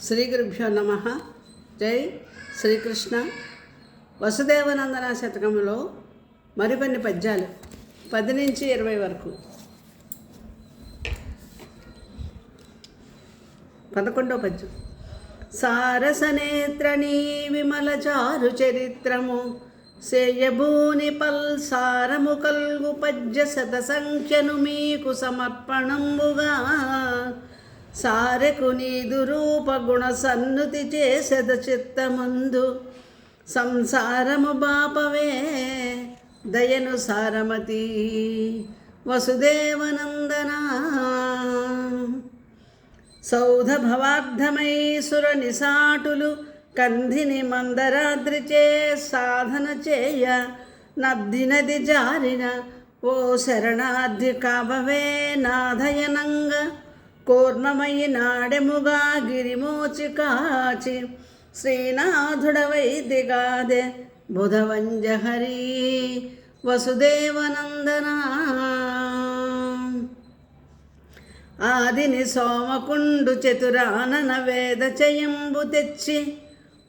శ్రీ గురుభ్యో నమః. జై శ్రీకృష్ణ. వసుదేవనందన శతకంలో మరికొన్ని పద్యాలు 10 నుంచి 20 వరకు. 11వ పద్యం. సారసనేత్రనీ విమల చారు చరిత్రము సేయభూని పల్సారము కల్గు పద్య శత సంఖ్యను మీకు సమర్పణంబుగా సారెకు నీదు రూప గుణ సన్నుతి చేసెద చిత్తమందు సంసారము బాపవే దయను సారమతి వసుదేవనందన. సౌధ భవార్ధమై సుర నిసాటులు కంధిని మందరాద్రిచే సాధన చేయ నద్ది నది జారిన ఓ శరణాద్రి కావవే నాదయనంగ కూర్మమయి నాడెముగా గిరిమోచి కాచి శ్రీనాథుడవై దిగాదే బుధవంజహరి వసుదేవనందన. ఆదిని సోమకుండు చతురానన వేద చయంబు తెచ్చి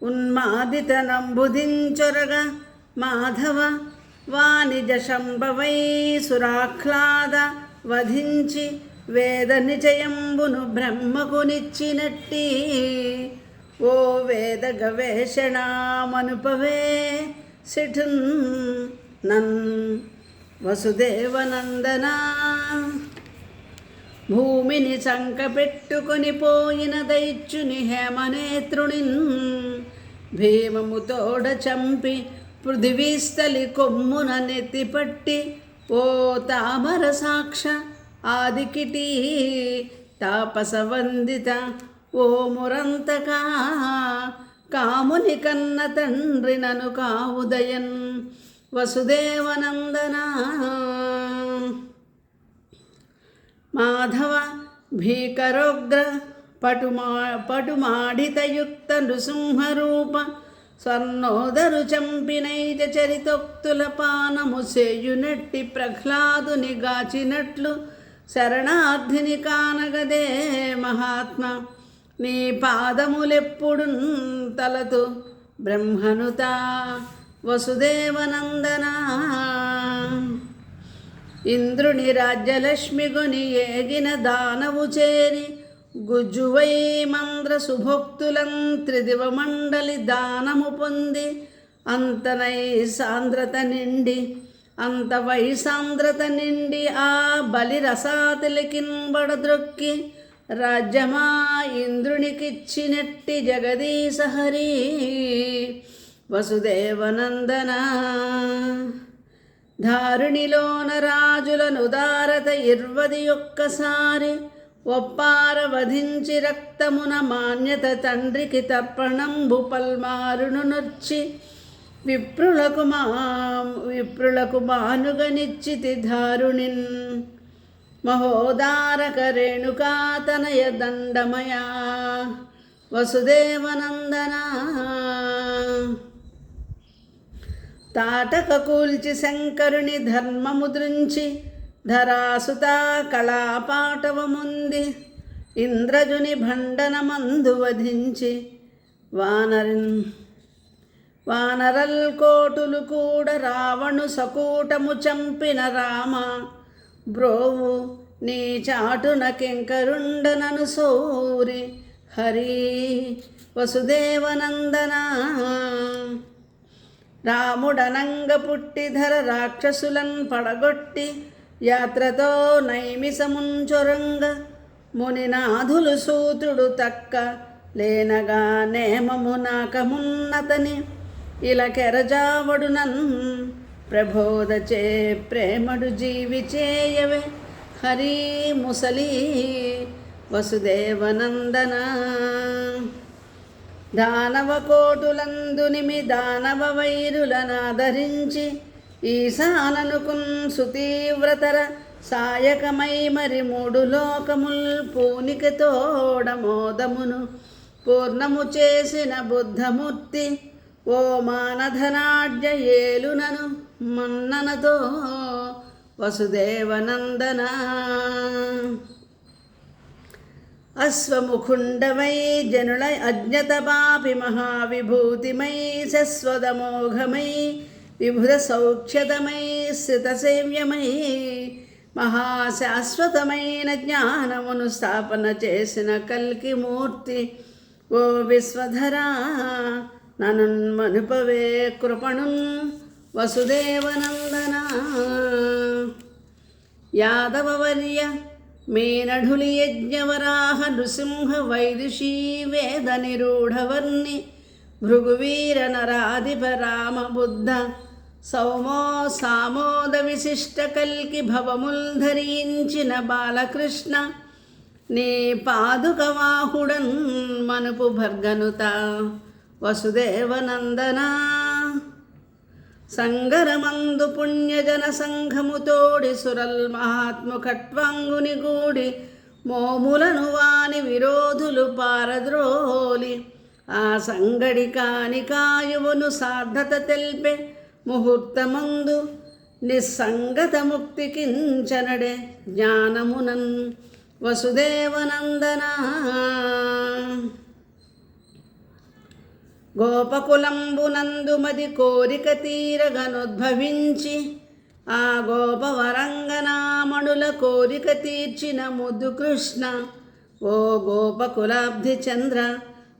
ఉన్మాదిత నంబుదించొరగా మాధవ వాణిజ శంభవై సురాహ్లాద వధించి వేద నిచయంబును బ్రహ్మకు నిచ్చినట్టి ఓ వేద గవేషణామనుపవే సిఠున్ నన్ వసుదేవనందన. భూమిని చంక పెట్టుకొని పోయిన దైత్యుని హేమనేత్రునిన్ భీమము తోడ చంపి పృథివీస్థలి కొమ్మున నెత్తిపట్టి ఓ తామర సాక్ష ఆదికిటి తాపసవందిత ఓ మురంతకా కాముని కన్న తండ్రి నను కావుదయన్ వసుదేవనందన. మాధవ భీకరోగ్ర పటుమాడితయుక్త నృసింహరూప స్వర్ణోదరు చంపినైజ చరితోక్తుల పానము సేయునట్టి ప్రహ్లాదుని గాచినట్లు శరణార్థిని కానగదే మహాత్మ నీ పాదములెప్పుడు తలతు బ్రహ్మనుత వసుదేవనందన. ఇంద్రుని రాజ్యలక్ష్మిగొని ఏగిన దానవు చేరి గుజ్జువై మంద్ర సుభోక్తులం త్రిదివమండలి దానము పొంది అంతనై సాంద్రత నిండి అంత వైసాంద్రత నిండి ఆ బలి రసాతిలికింబడద్రొక్కి రాజ్యమా ఇంద్రునికిచ్చినట్టి జగదీశహరి వసుదేవనందన. ధారుణిలోన రాజులను దారత 21 ఒప్పార వధించి రక్తమున మాన్యత తండ్రికి తర్పణంబు పల్మారును నొచ్చి విప్రులకు మానుగనిచ్చితి ధారుణిన్ మహోదారక రేణుకాతనయ దండమయా వసుదేవనందన. తాటక కూల్చి శంకరుని ధర్మముద్రించి ధరాసుత కళాపాటవముంది ఇంద్రజుని భండనమందు వధించి వానరల్ కోటులు కూడా రావణు సకూటము చంపిన రామ బ్రోవు నీ చాటున కెంకరుండనను సౌరి హరి వసుదేవనందన. రాముడనంగ పుట్టిధర రాక్షసులన్ పడగొట్టి యాత్రతో నైమిసముంచొరంగ మునినాథులు సూతుడు తక్క లేనగా నేమము నాకమున్నతని ఇలా కెరజావడునన్ ప్రబోధచే ప్రేమడు జీవి చేయవే హరి ముసలి వసుదేవనందన. దానవ కోటులందునిమి దానవ వైరులనాదరించి ఈశాననుకున్ సుతీవ్రతర సాయకమై మరి 3 లోకముల్ పూనికతోడమోదమును పూర్ణము చేసిన బుద్ధమూర్తి ఓ మానధనాఢ్య ఏలునను మన్ననతో వసుదేవనందన. అశ్వముఖుండమై జనుల అజ్ఞతపాపి మహావిభూతిమై శశ్వతమోఘమై విభుద సౌఖ్యతమై స్థితసేవ్యమై మహాశాశ్వతమైన జ్ఞానమును స్థాపన చేసిన కల్కి మూర్తి ఓ విశ్వధరా ననున్మనుపవే కృపణున్ వసుదేవనందన యాదవవర్య మేనఢులి యజ్ఞవరాహ నృసింహ వైదుషీ వేద నిరూఢవర్ణి భృగువీర నరాధిప రామ బుద్ధ సౌమో సామోద విశిష్ట కల్కి భవముల్ ధరించిన బాలకృష్ణ నీ పాదుకవాహుడన్ మనుపు భర్గనుత వసుదేవనందన సంగరమందు పుణ్యజన సంఘముతోడి సురల్ మహాత్ము ఖట్వాంగుని గూడి మోములను వాని విరోధులు పారద్రోలి ఆ సంగడి కాని కాయువును సార్థత తెల్పే ముహూర్తమందు నిస్సంగత ముక్తి కించనడే జ్ఞానమునన్ వసుదేవనందన గోపకులంబునందు మది కోరిక తీరగనుద్భవించి ఆ గోపవరంగనామణుల కోరిక తీర్చిన ముద్దు కృష్ణ ఓ గోపకులాబ్ధి చంద్ర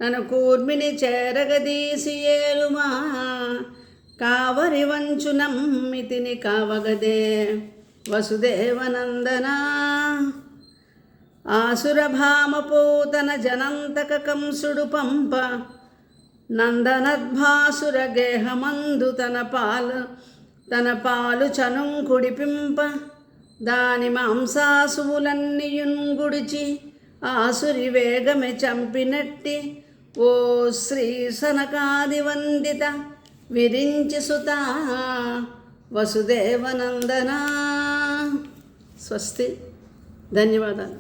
నన్ను కూర్మిని చేరగదీసి ఏలుమా కావరి వంచు నమ్మితిని కావగదే వసుదేవనందన ఆసురభామపూతన జనంతక కంసుడు పంప నందనద్భాసుర గేహమందు తన పాలు చనుంకుడిపింప దాని మాంసాసువులన్నీయున్ గుడిచి ఆసురి వేగమే చంపినట్టి ఓ శ్రీ సనకాది వందిత విరించి సుత వసుదేవనందన. స్వస్తి. ధన్యవాదాలు.